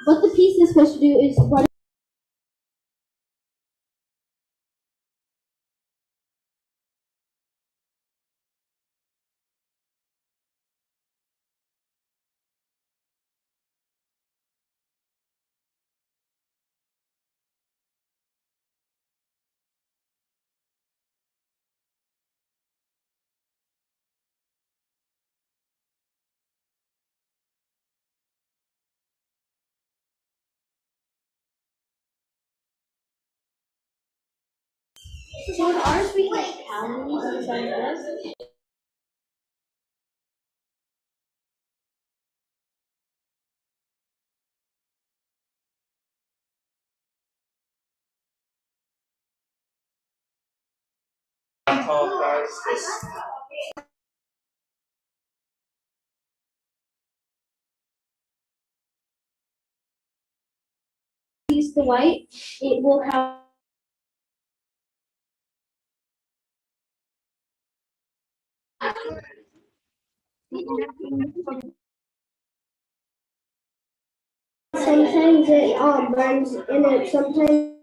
What the piece is supposed to do is run. So in ours we have calories inside of this. Use the white, it will have. Sometimes it burns and it sometimes.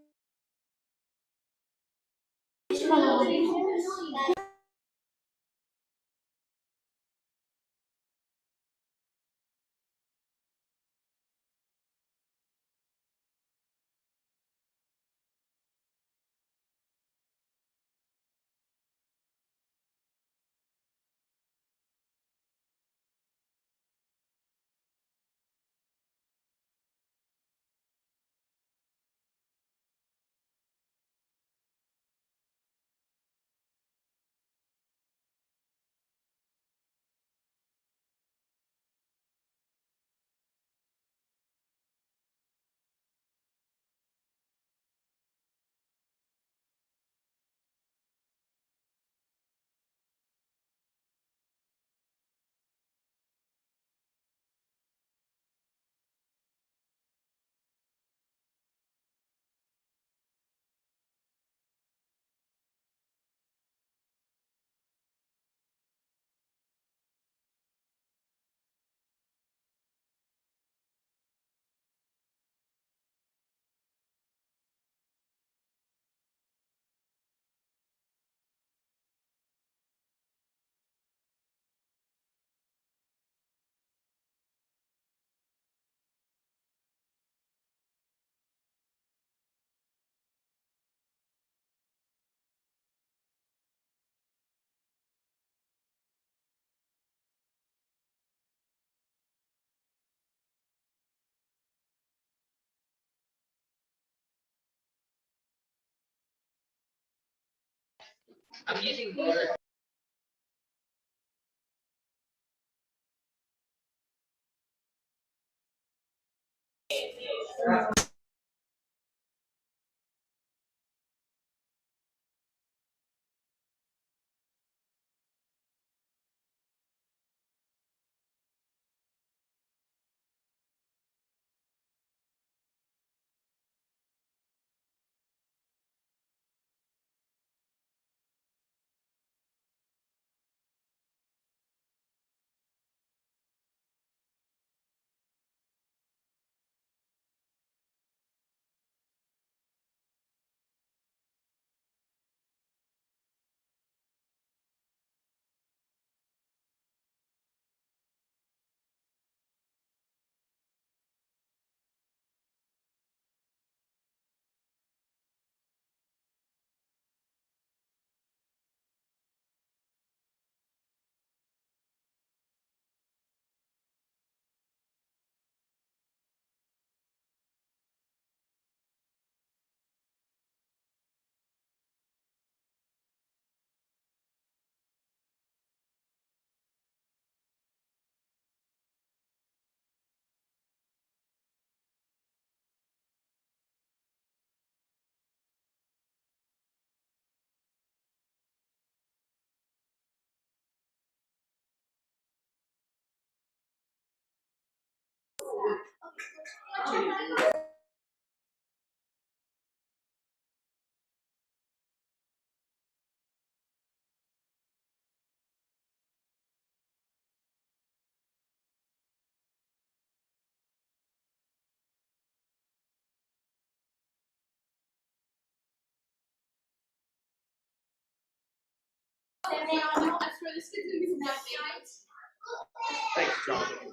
Thanks, Jonathan.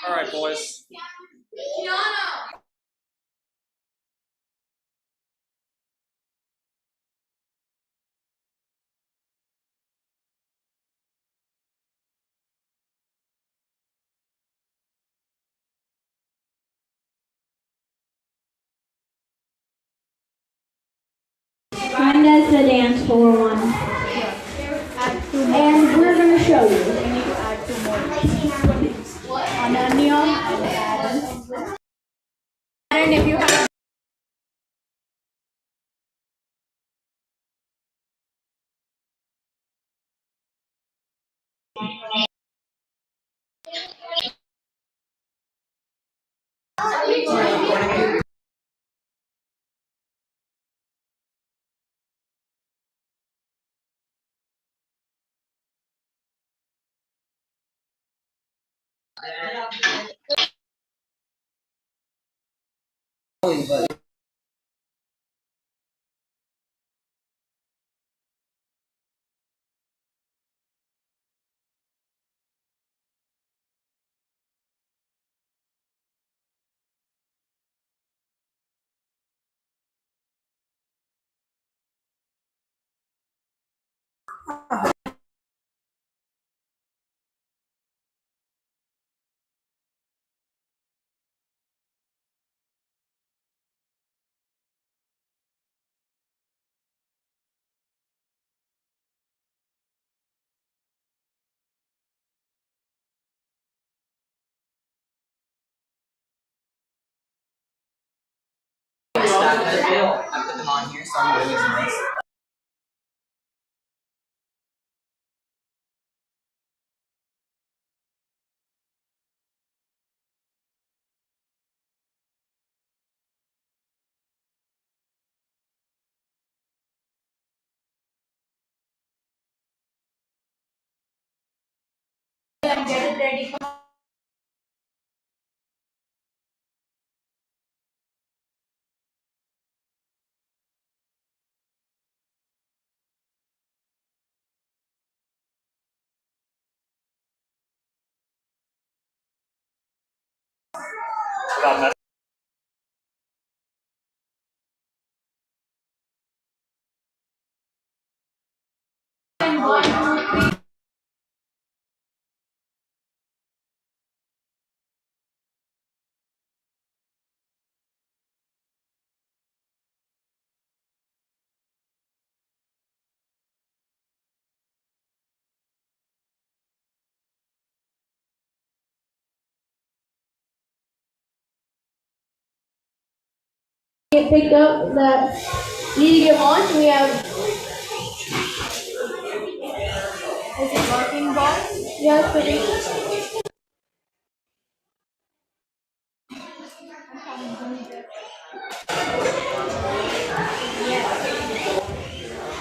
All right, boys. Find us the dance floor one. And we're going to show you. We need to add 2 more. Ananya and Adam. And if you have I put them on here, so I'm really using this. get it ready. Get picked up that need to get launched. We have. Is it working, boss? Yeah, pretty.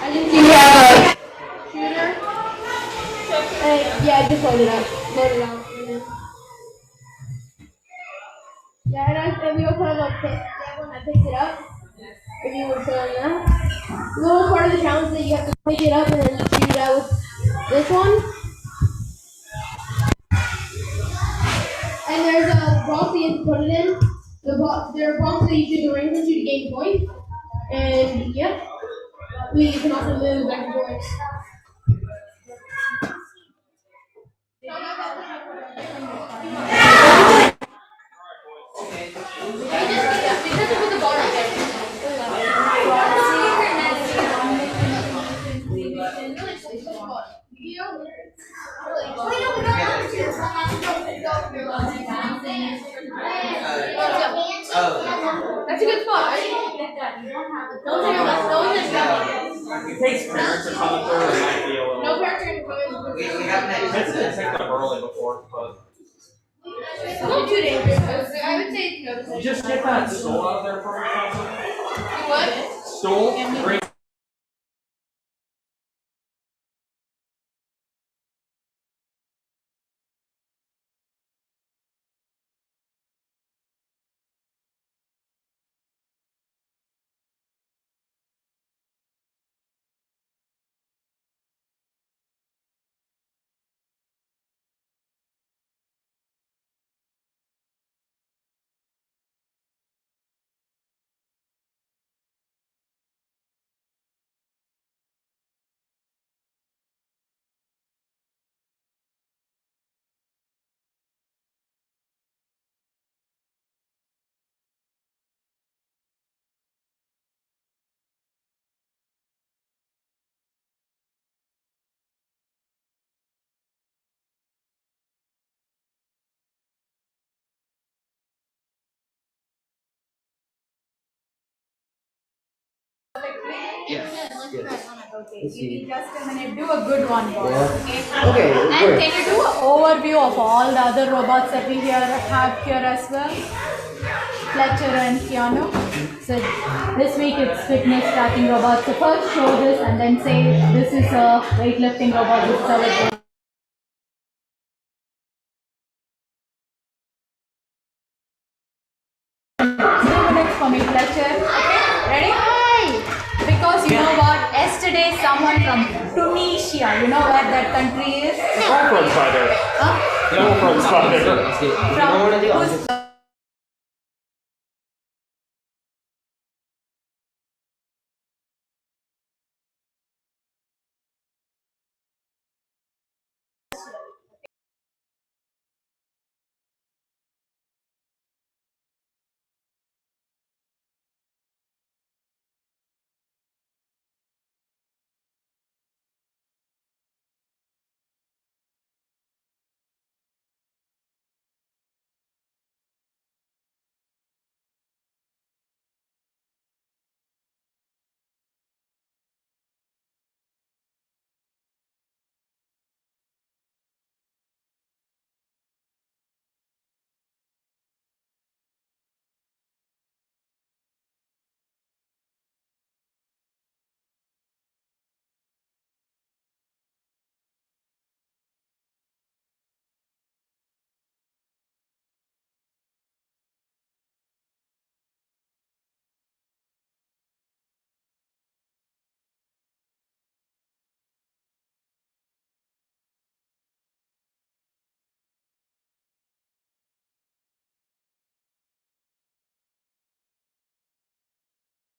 I think you have a shooter. Yeah, just load it up. Load it out. Yeah, and we also have a pick. That one I picked it up. If you were showing that. The little part of the challenge that you have to pick it up and then shoot it out with this one. And there's a box that you have to put it in. There are boxes that you should arrange into to gain points. And yep, we can also move back and forth. That's a good spot, right? In case parents are coming through, it might be a little. No parents are coming. We haven't had It's picked up early before, but. Not too dangerous. I would say no. Just get that stool out of there for me, Tazzo. What? Stool, bring Okay, give me just a minute. Do a good one, boss. Yeah. Okay. Okay, And good. can you do an overview of all the other robots that we have here as well? Fletcher and Keanu. So this week it's fitness tracking robots. So first show this and then say this is a weightlifting robot. This is a weightlifting. 2 minutes for me, Fletcher. Okay, ready? Because you know what? Yesterday, someone from Tunisia, you know where that country is? From Spider. Huh? From Spider. From who's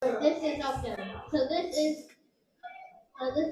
This is option. So this is the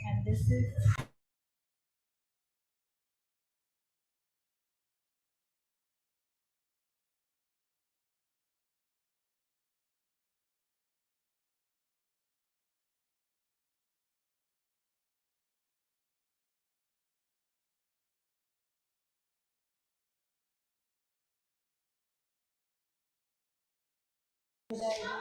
and this is Good idea.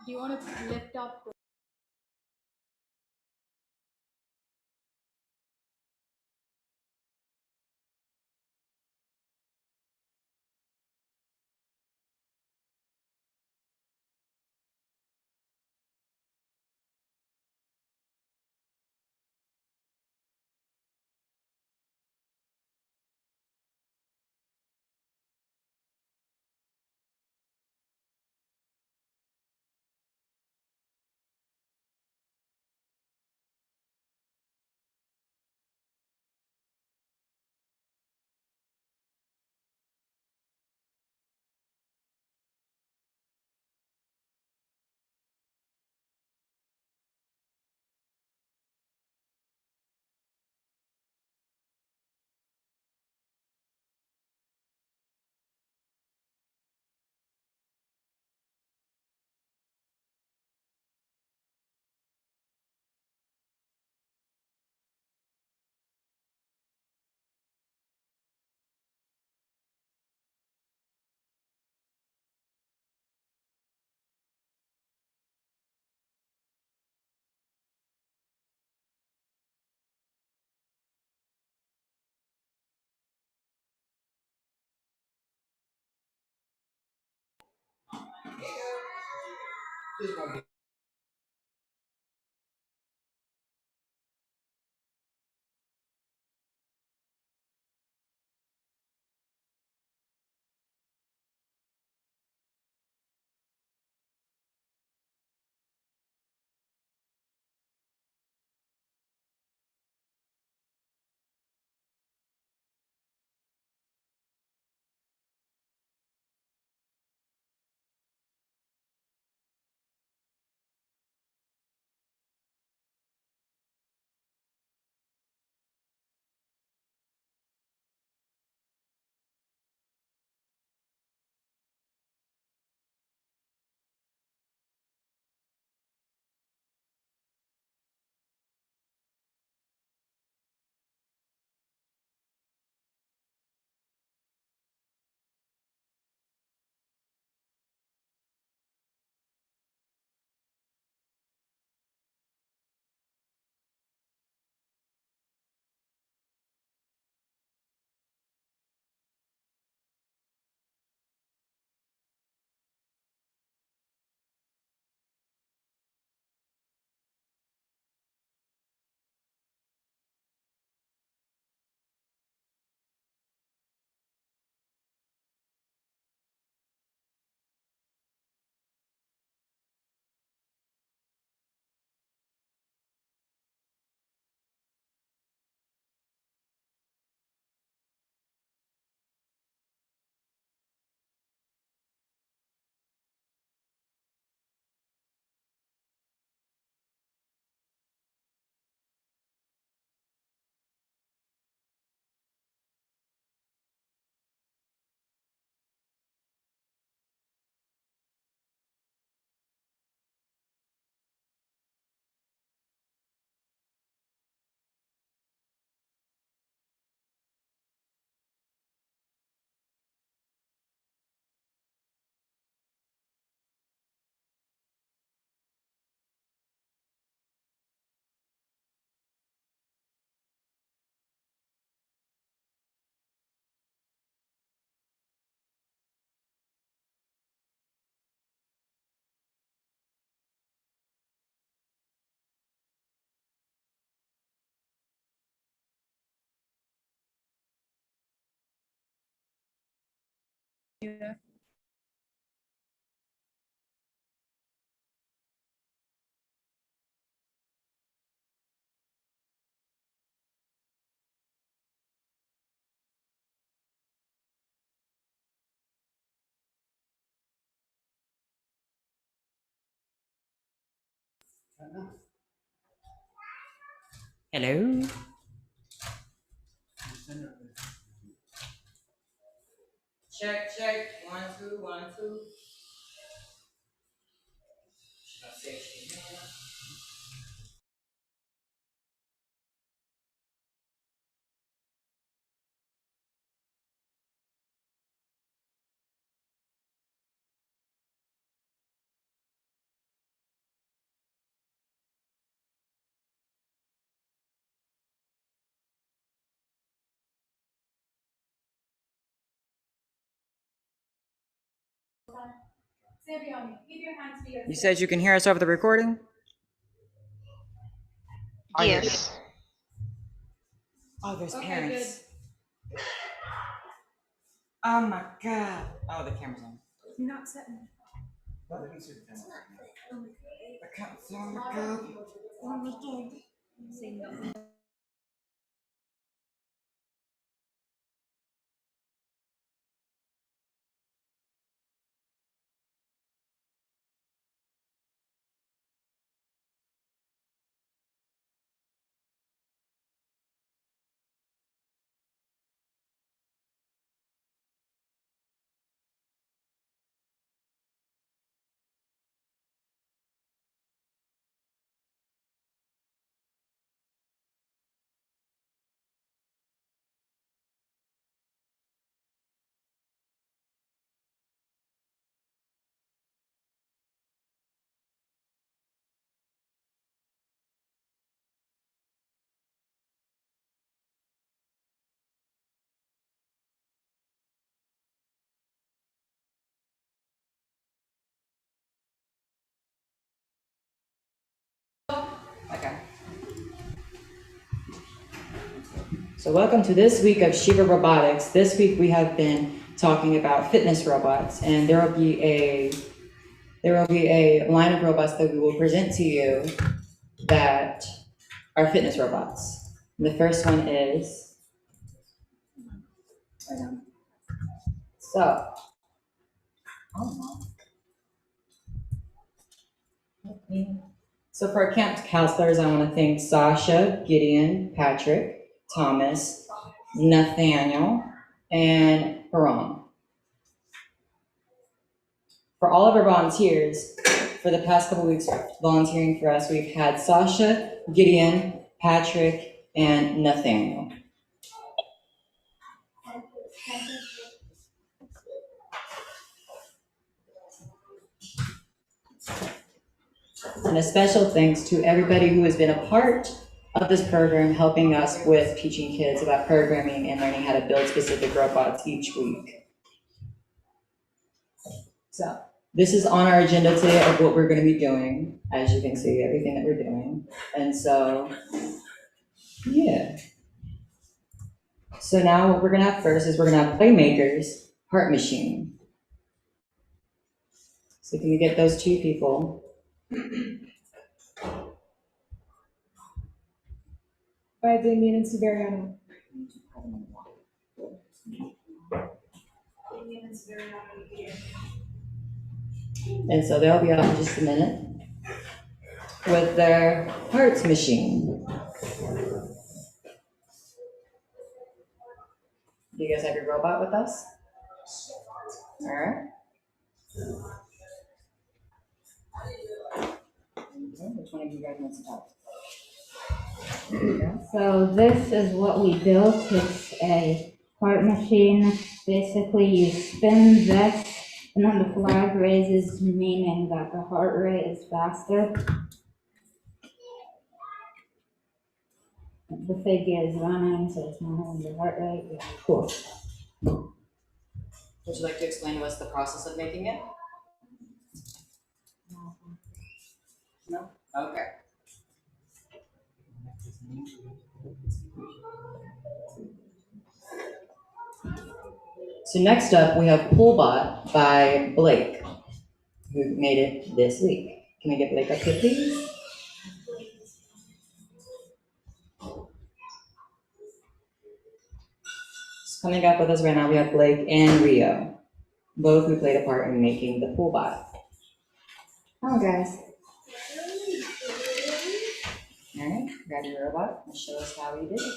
Do you want to lift up? Yeah. Hello. Check, check. 1, 2, 1, 2. Severiano, give your hands to your You said you can hear us over the recording? Yes. Oh, there's Okay, parents. Oh my god. Oh, the camera's on. You're not setting. I can't see. Oh my god. Oh my god. Okay. So welcome to this week of Shiva Robotics. This week we have been talking about fitness robots, and there will be a line of robots that we will present to you that are fitness robots. The first one is so. So for our camp counselors, I want to thank Sasha, Gideon, Patrick, Thomas, Nathaniel, and Haran. For all of our volunteers, for the past couple weeks volunteering for us, we've had Sasha, Gideon, Patrick, and Nathaniel. And a special thanks to everybody who has been a part of this program, helping us with teaching kids about programming and learning how to build specific robots each week. So this is on our agenda today of what we're going to be doing. As you can see, everything that we're doing. And so, yeah. So now what we're going to have first is we're going to have Playmakers, Heart Machine. So can we get those two people? By Damian and Severiano. And so they'll be out in just a minute with their Heart Machine. Do you guys have your robot with us? All right. Which one of you guys wants to talk? So this is what we built. It's a heart machine. Basically, you spin this, and then the flag raises, meaning that the heart rate is faster. The figure is running, so it's monitoring the heart rate. Yeah, cool. Would you like to explain to us the process of making it? No? Okay. So next up, we have Pullbot by Blake, who made it this week. Can we get Blake up here, please? So coming up with us right now, we have Blake and Rio, both who played a part in making the Pullbot. Come on, guys. All right, grab your robot and show us how you did it.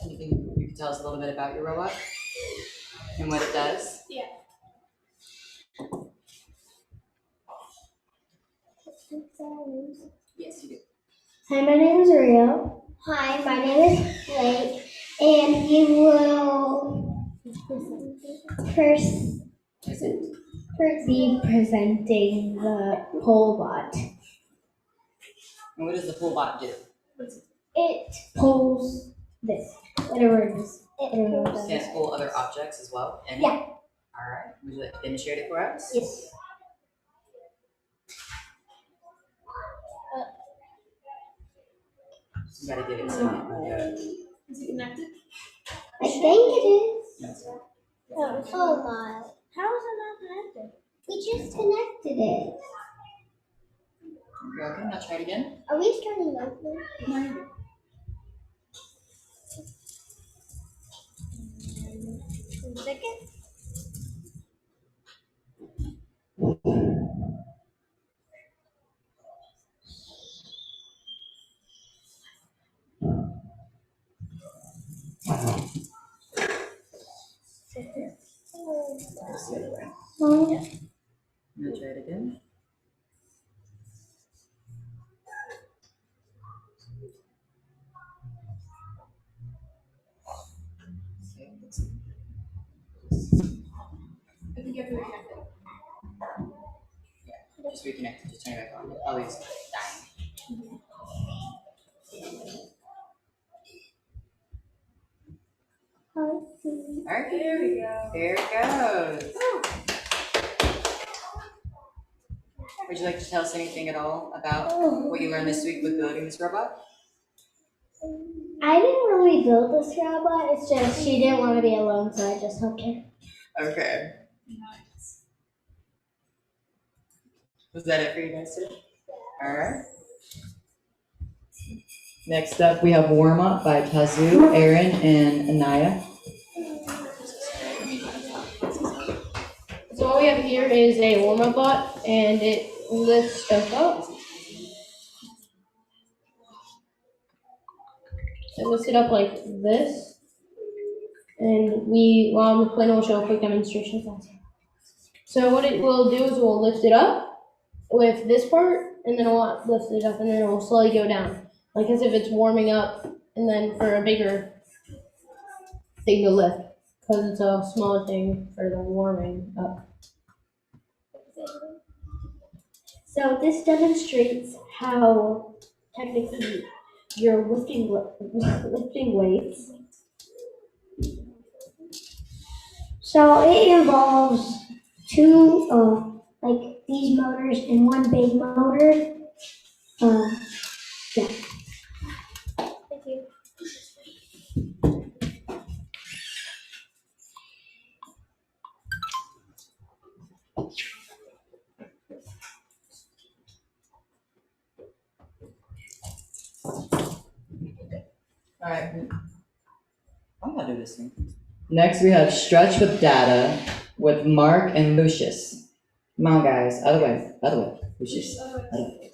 You can tell us a little bit about your robot and what it does? Yeah. Yes, you do. Hi, my name is Rio. Hi, my name is Blake, and you will Is it? Currently presenting the Pullbot. And what does the Pullbot do? It pulls this, whatever it is. I don't know what that Can is. it pull other objects as well? Yeah. Alright, would you like to demonstrate it for us? Yes. You gotta give it to me. Is it connected? I think it is. Yes. Oh my. How is it not connected? We just connected it. Okay, now try it again. Are we starting over? One second. That's the other way. Oh. Now try it again. Okay, let's see. I think you have to reconnect it. Yeah, just reconnect it, just turn it back on. Oh, it's dying. Alright, There we go. there it goes. Would you like to tell us anything at all about what you learned this week with building this robot? I didn't really build this robot. It's just she didn't want to be alone, so I just helped her. Okay. Was that it for you guys today? Alright. Next up, we have Warm Up by Tazzo, Aaron, and Ananya. So what we have here is a warm-up bot, and it lifts stuff up. It lifts it up like this, and while I'm playing, we'll show a quick demonstration class. So what it will do is we'll lift it up with this part, and then we'll lift it up, and then it will slowly go down, like as if it's warming up, and then for a bigger thing to lift, because it's a smaller thing for the warming up. So this demonstrates how technically you're lifting weights. So it involves two like these motors and one big motor. Yeah. Thank you. Alright. I'm gonna do this thing. Next, we have Stretch with Data with Marc and Lucius. Come on, guys. Out of the way. Out of the way. Lucius. Out of the way.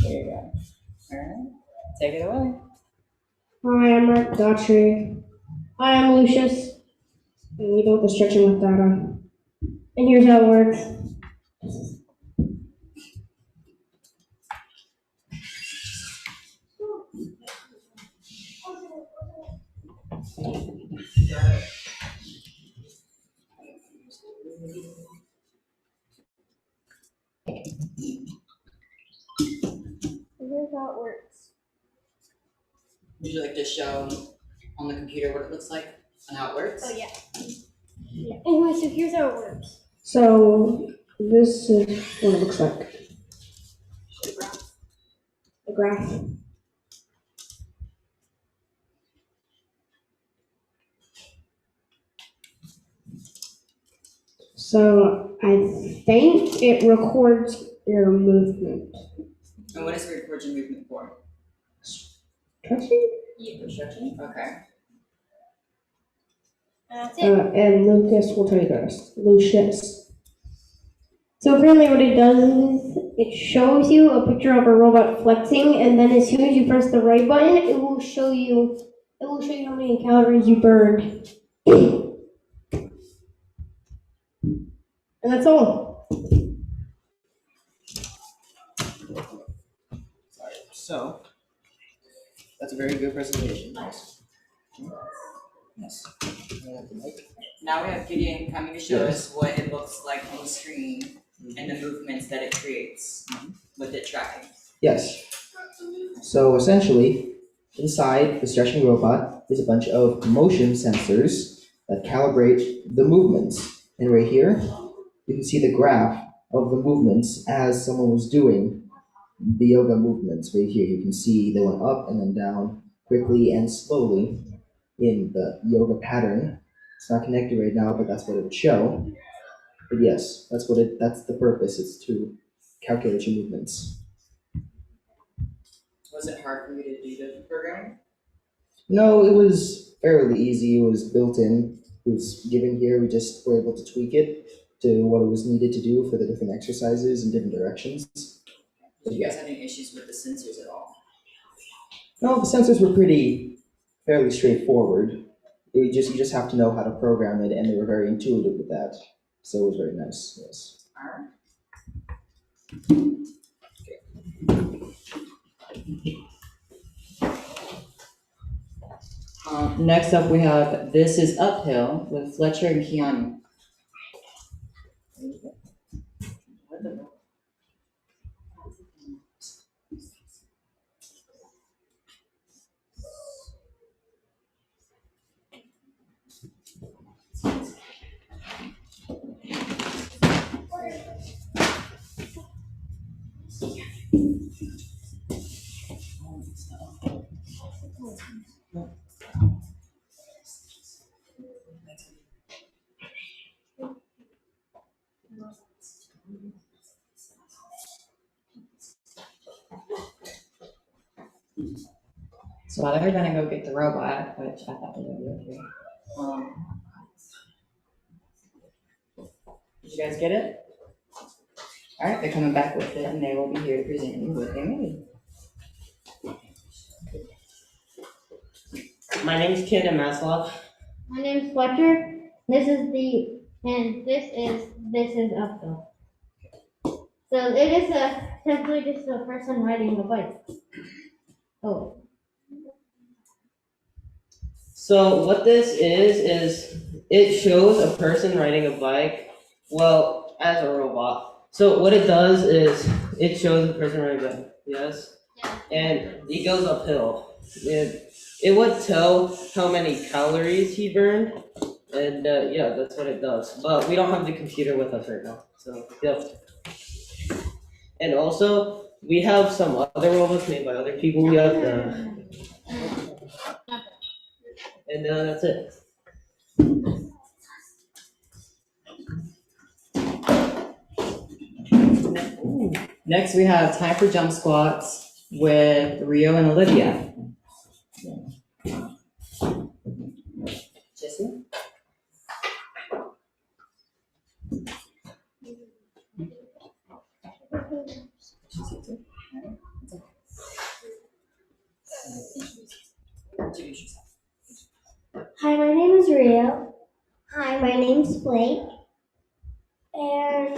There you go. Alright. Take it away. Hi, I'm Marc Daughtry. Hi, I'm Lucius. And we built the stretching with data. And here's how it works. Here's how it works. Would you like to show on the computer what it looks like and how it works? Oh yeah. Anyway, so here's how it works. So this is what it looks like. The graph. So I think it records your movement. And what is the record your movement for? Stretching? For stretching? Okay. That's it. And Lucas will tell you the rest. Lucius. So apparently what it does is it shows you a picture of a robot flexing, and then as soon as you press the right button, it will show you how many calories you burned. And that's all. So, that's a very good presentation. Nice. Yes. Now we have Gideon coming to show us what it looks like on the screen and the movements that it creates with it tracking. Yes. So essentially, inside the stretching robot is a bunch of motion sensors that calibrate the movements. And right here, you can see the graph of the movements as someone was doing the yoga movements. Right here, you can see they went up and then down quickly and slowly in the yoga pattern. It's not connected right now, but that's what it would show. But yes, that's the purpose, is to calculate your movements. Was it hard for you to do the programming? No, it was fairly easy. It was built in. It was given here. We just were able to tweak it to what it was needed to do for the different exercises in different directions. Did you guys have any issues with the sensors at all? No, the sensors were fairly straightforward. You just have to know how to program it, and they were very intuitive with that. So it was very nice. Yes. Next up, we have This Is Uphill with Fletcher and Keanu. So while they're gonna go get the robot, which I thought was gonna be okay. Did you guys get it? All right, they're coming back with it, and they will be here to present you what they made. My name's Keanu Maslow. My name's Fletcher. This is uphill. So it is simply just a person riding a bike. Oh. So what this is it shows a person riding a bike, well, as a robot. So what it does is it shows a person riding a bike, yes? Yeah. And it goes uphill. It would tell how many calories he burned, and yeah, that's what it does. But we don't have the computer with us right now, so yeah. And also, we have some other robots made by other people. We have and that's it. Next, we have Time for Jump Squats with Rio and Olivia. Jesse? Hi, my name is Rio. Hi, my name's Blake. And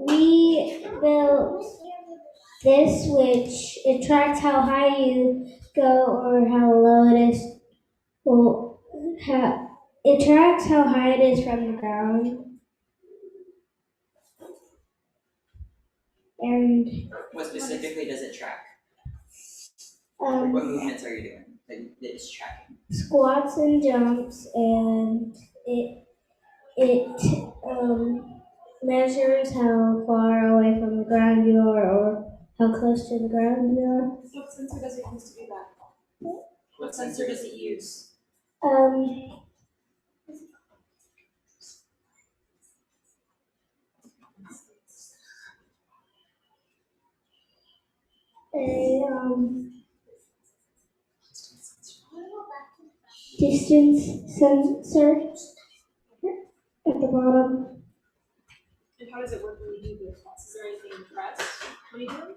we built this, which it tracks how high you go or how low it is. Well, it tracks how high it is from the ground. And What specifically does it track? um, What movements are you doing that it's tracking? squats and jumps, and it measures how far away from the ground you are or how close to the ground you are. What sensor does it use to do that? What sensor does it use? Distance sensor at the bottom. And how does it work when you do the squats? Is there anything you press when you do them?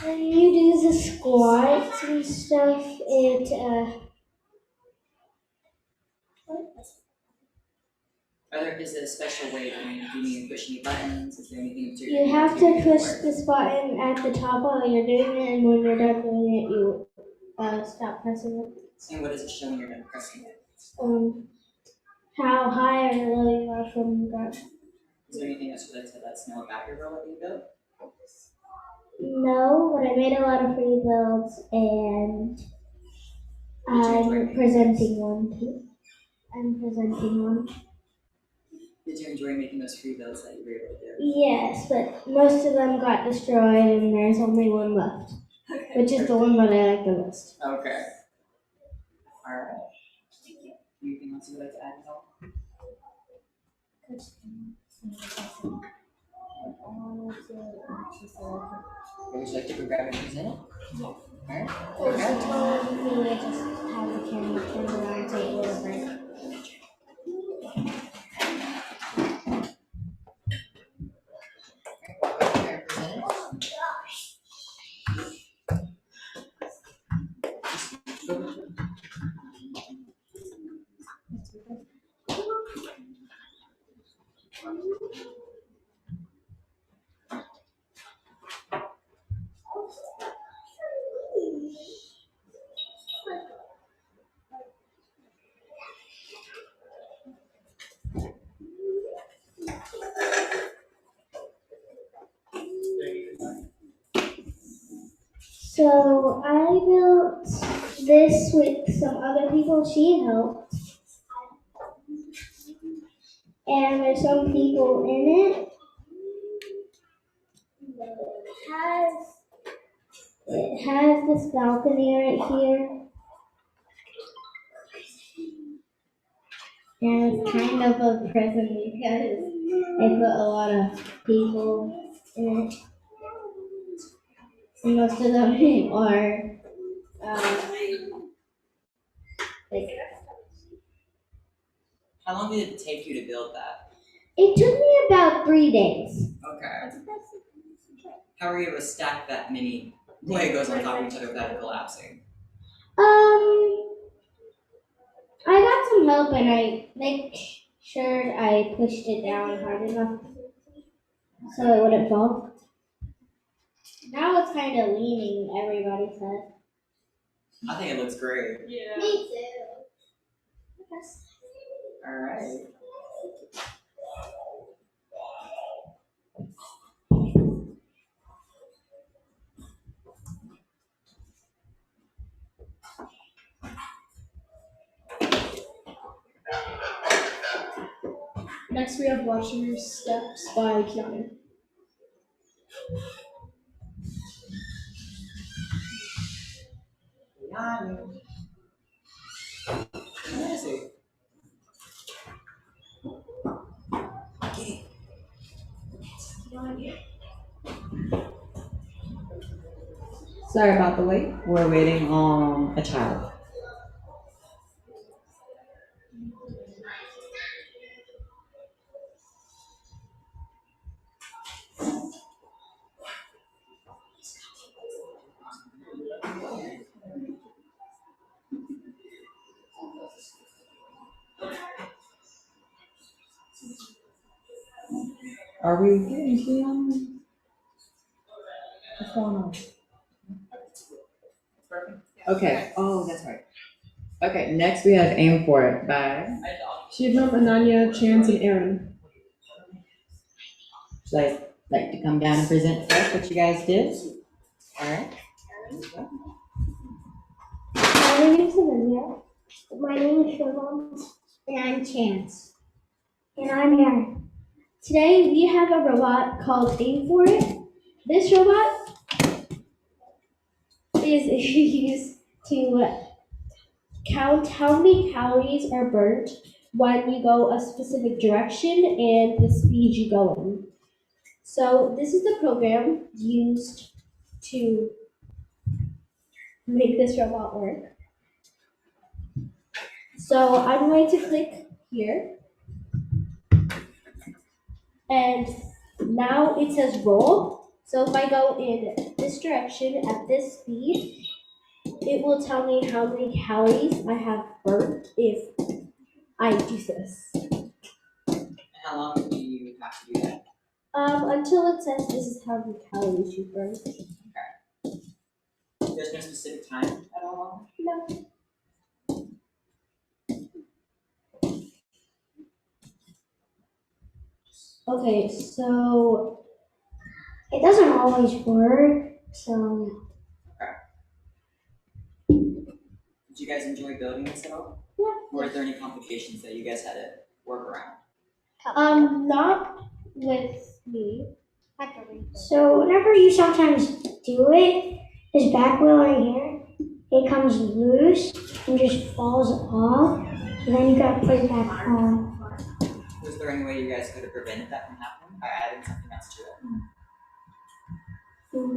When you do the squats and stuff, Is it a special way? Do you need to push any buttons? Is there anything in you have to push this button at the top while you're doing it, and when you're done doing it, you stop pressing it. And what does it show when you're done pressing it? how high or low you are from the ground. Is there anything else you'd like to let us know about your robot that you built? No, but I made a lot of free builds and I'm presenting one too. I'm presenting one. Did you enjoy making those free builds that you were able to do? Yes, but most of them got destroyed and there's only one left, which is the one that I like the most. Okay. Alright. Anything else you would like to add at all? Would you like to go grab and present it? Yeah. Alright. She told me to just have the camera turn around so it would break. So I built this with some other people. She helped. And there's some people in it. It has this balcony right here. And it's kind of a prison because I put a lot of people in it. And most of them are like. How long did it take you to build that? It took me about 3 days. Okay. How were you able to stack that many Legos on top of each other without it collapsing? I got some help and I make sure I pushed it down hard enough so it wouldn't fall. Now it's kind of leaning, everybody said. I think it looks great. Yeah. Me too. Alright. Next, we have Watching Your Steps by Keanu. Where is he? Sorry about the wait. We're waiting on a child. Are we getting Keanu? What's going on? Okay. Oh, that's right. Okay, next we have Aim For It by Shivum, Ananya, Chance, and Aaron. like to come down and present to us what you guys did. Alright. My name is Olivia. My name is Shivum. And I'm Chance. And I'm Aaron. Today we have a robot called Aim For It. This robot is used to count how many calories are burnt when you go a specific direction and the speed you go in. So this is the program used to make this robot work. So I'm going to click here. And now it says roll. So if I go in this direction at this speed, it will tell me how many calories I have burnt if I do this. How long do you have to do that? Until it says this is how many calories you burned. There's no specific time at all? No. Okay, so it doesn't always work. So Did you guys enjoy building this at all? yeah. Or is there any complications that you guys had to work around? Not with me. So whenever you sometimes do it, this back wheel right here, it comes loose and just falls off. And then you gotta put it back on. Was there any way you guys could have prevented that from happening by adding something else to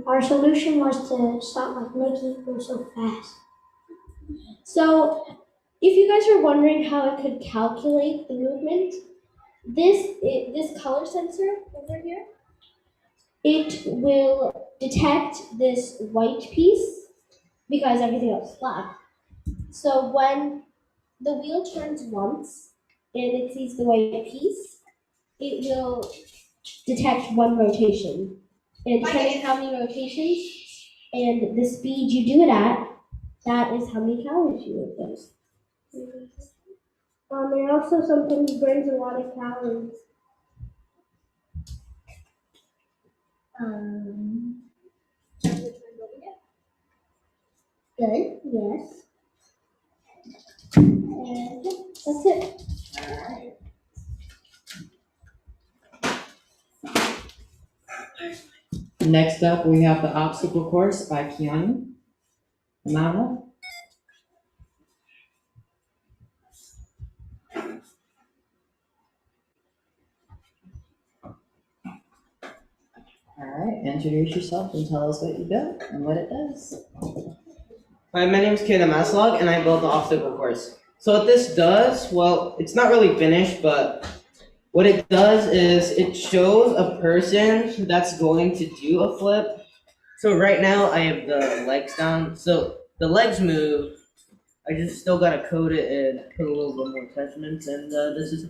it? Our solution was to stop making it go so fast. So, if you guys are wondering how it could calculate the movement, this color sensor over here, it will detect this white piece because everything else is black. So when the wheel turns once and it sees the white piece, it will detect one rotation. And depending on how many rotations and the speed you do it at, that is how many calories you would lose. It also sometimes burns a lot of calories. Good. Yes. And that's it. Next up, we have the obstacle course by Keanu. Amanda? Alright, introduce yourself and tell us what you built and what it does. Hi, my name is Keanu and I built the obstacle course. So what this does, well, it's not really finished, but what it does is it shows a person that's going to do a flip. So right now I have the legs down, so the legs move. I just still gotta code it and put a little bit more attachments, and this is.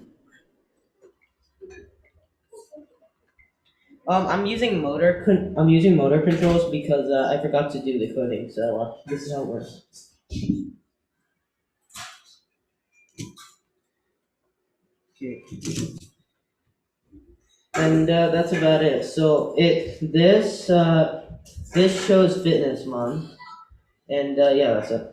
I'm using motor controls because I forgot to do the coding. So this is how it works. Okay. And that's about it. So this shows fitness month, and yeah, that's it.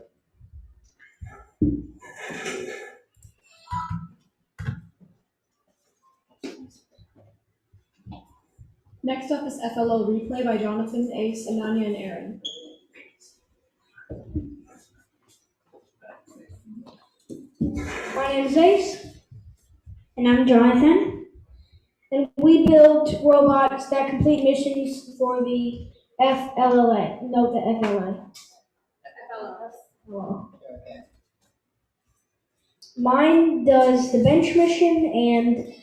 Next up is FLO Replay by Jonathan, Ace, Ananya, and Aaron. My name's Ace. And I'm Jonathan. And we built robots that complete missions for the FLLA. No, the FLA. FLO. Mine does the bench mission and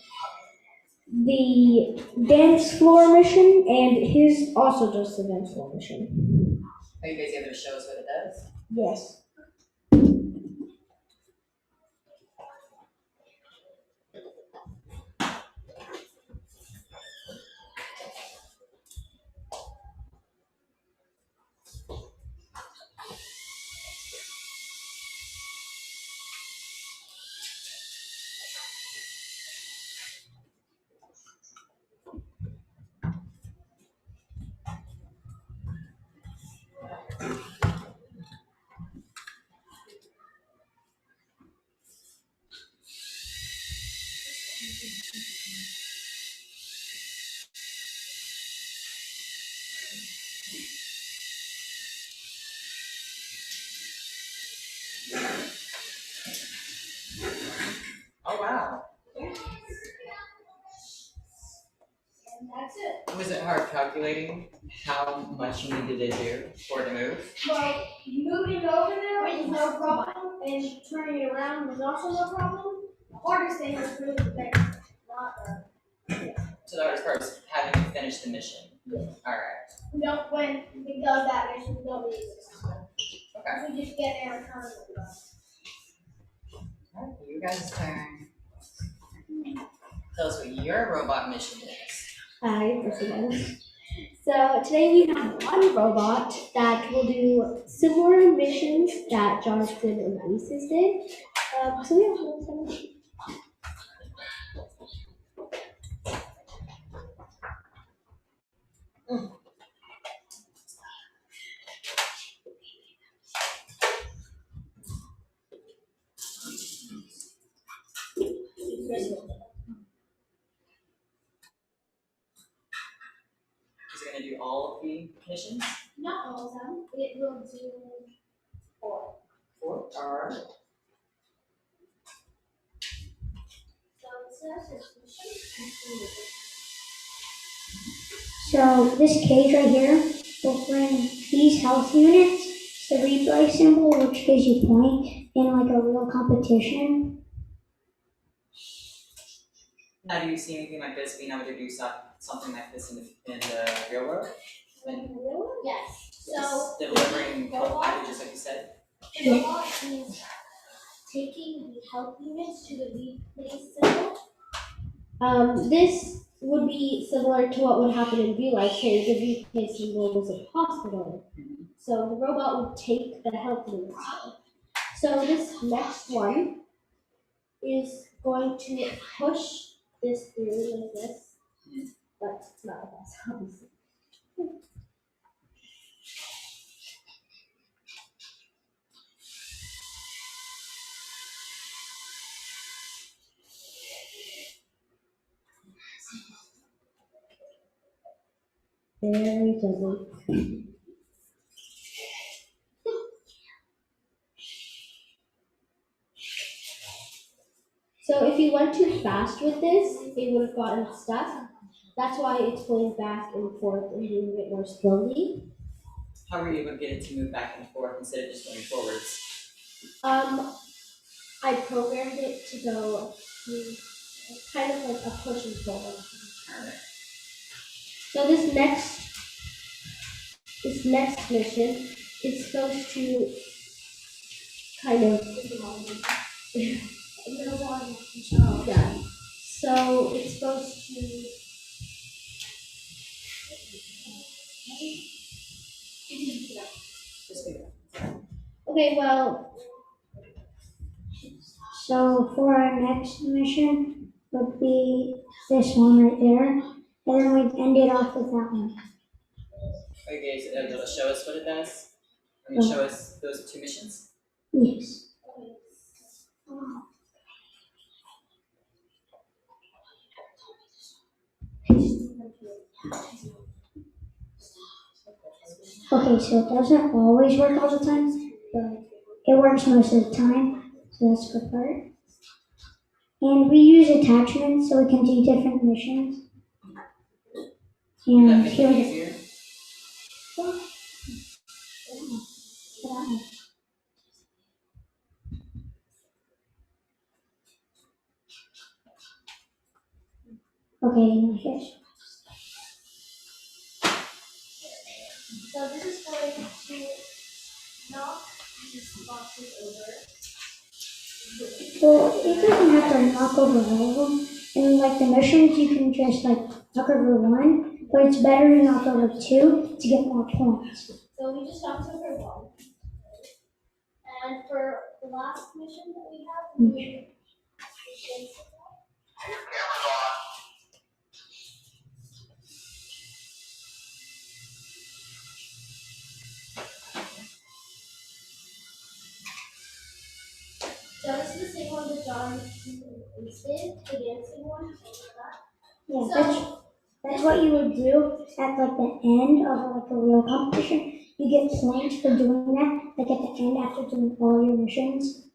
the dance floor mission, and his also does the dance floor mission. Are you guys able to show us what it does? Yes. Oh wow. And that's it. Was it hard calculating how much you needed to do for it to move? Well, moving it over there was no problem, and turning it around was also no problem. The hardest thing was really the bench, not So the hardest part was having to finish the mission. Alright. we don't, when we done that mission, we don't need this. Okay. We just get there and turn it around. Alright, you guys' turn. Tell us what your robot mission is. Hi, Priscilla. So today we have one robot that will do similar missions that Jonathan and Lucius did. So yeah, Is it gonna do all of the missions? Not all of them. It will do 4. 4 are. So it says it's completed. So this cage right here will bring these health units, the replay symbol, which gives you point in like a real competition. Now, do you see anything like this being able to do something like this in the real world? Yes. So Yes, delivering health packages, like you said. the robot is taking the health units to the replay symbol. This would be similar to what would happen in real life. Say the replay symbol was a hospital. So the robot would take the health units. So this next one is going to push this through like this, but it's not like this, obviously. Very gently. So if you went too fast with this, it would have gotten stuck. That's why it's going back and forth and doing it more slowly. How were you able to get it to move back and forth instead of just going forwards? I programmed it to go kind of like a push and pull. So this next mission is supposed to kind of yeah. So it's supposed to okay, well, So for our next mission would be this one right there, and then we'd end it off with that one. Okay, so it'll show us what it does? I mean, show us those 2 missions? Yes. Okay, so it doesn't always work all the time, but it works most of the time, so that's the good part. And we use attachments so we can do different missions. That And make here it we easier? go. Okay, now here. so this is going to knock these boxes over. Well, it doesn't have to knock over all of them. In like the missions, you can just like knock over one, but it's better to knock over 2 to get more points. So we just knocked over 1. And for the last mission that we have, so this is the same one that John listed, the dancing one. Yeah, So that's what you would do at like the end of like a real competition. You get points for doing that, like at the end after doing all your missions.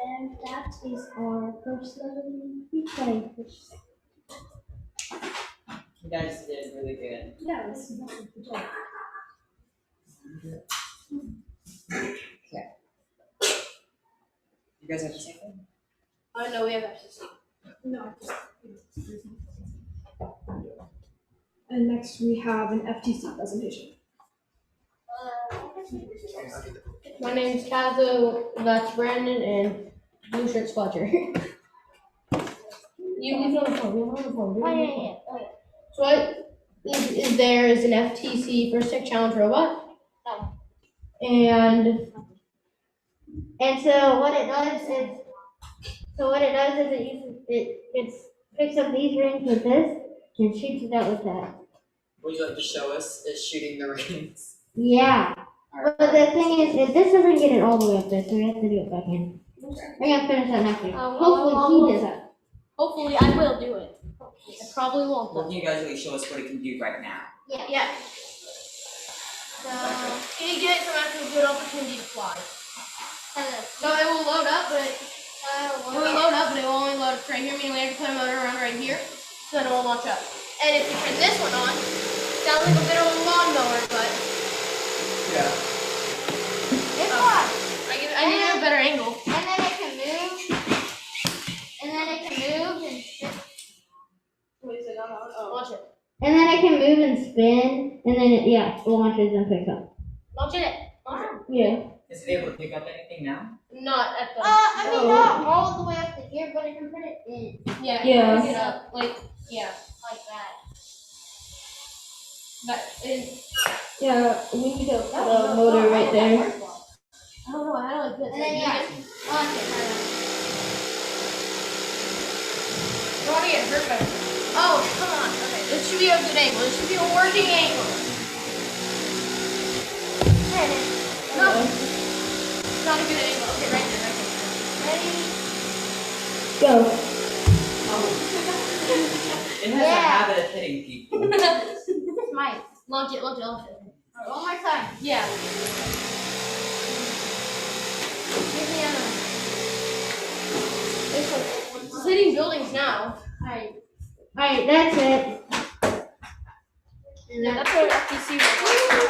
and that is our first level replay. You guys did really good. Yeah, this is good job. You guys have the same thing? Oh no, we have FCC. No. And next we have an FTC presentation. My name's Tazzo, that's Brandon, and blue shirt's Fletcher. You leave it on the phone, leave it on the phone. Yeah. So what is there is an FTC First Tech Challenge robot. No. And so what it does is it picks up these rings with this, and shoots it out with that. Would you like to show us is shooting the rings? Yeah. But the thing is, if this doesn't get it all the way up there, so we have to do it back in. We're gonna finish that next week. Hopefully he does that. Hopefully I will do it. I probably won't Well, though. can you guys really show us what it can do right now? Yeah. So, can you get some actual good opportunity to fly? So it will load up, but it will load up, but it will only load up right here, meaning we have to put a motor around right here, so then it will launch up. And if you turn this one on, sounds like a bit of a lawnmower, but Yeah. It's fun. I need to have a better angle. And then it can move. And then it can move and spin. Wait a second, launch it. And then it can move and spin. And then it launches and picks up. Launch it. Launch it. Yeah. Is it able to pick up anything now? Not at the. Not all the way up to here, but it can put it in. Yeah. Yeah. Pick it up. Like Like that. that is. Yeah, we need to put a motor right there. I don't know how to like this. And then launch it. I don't want to get hurt by this. Oh, come on. Okay, this should be a good angle. This should be a working angle. No. It's not a good angle. Okay, right there. Ready? Go. It has a habit of hitting people. It's mine. Launch it. One more time. Yeah. Give me a. It's hitting buildings now. Alright, that's it. And Yeah, that's what FTC was.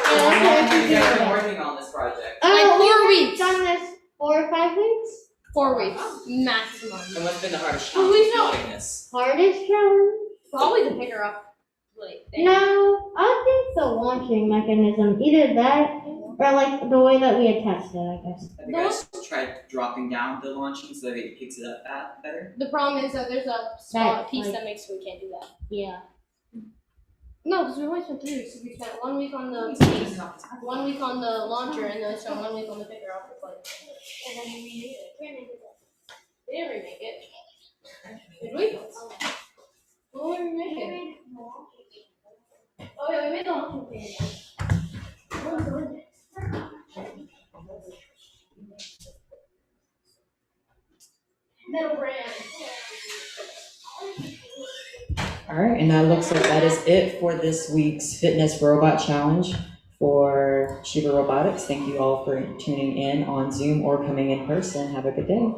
How long have you guys been working on this project? Like 4 we've weeks. done this 4 or 5 weeks. 4 weeks maximum. And what's been the hardest Well, challenge we know- building this? Hardest challenge? Probably the picker up. Like thing. No, I think the launching mechanism. Either that or like the way that we had tested, I guess. Have you guys tried dropping down the launching so that it picks it up better? The problem is that there's a small That, piece like- that makes so we can't do that. Yeah. No, because we only spent 3 weeks. We spent 1 week on the piece, 1 week on the launcher, and then we spent 1 week on the picker up the plate. And then we remade it. We didn't remake it. Did we? What did we remake it? Oh yeah, we made the launching thing. Metal brand. All right, and that looks like that is it for this week's Fitness Robot Challenge for Shiva Robotics. Thank you all for tuning in on Zoom or coming in person. Have a good day.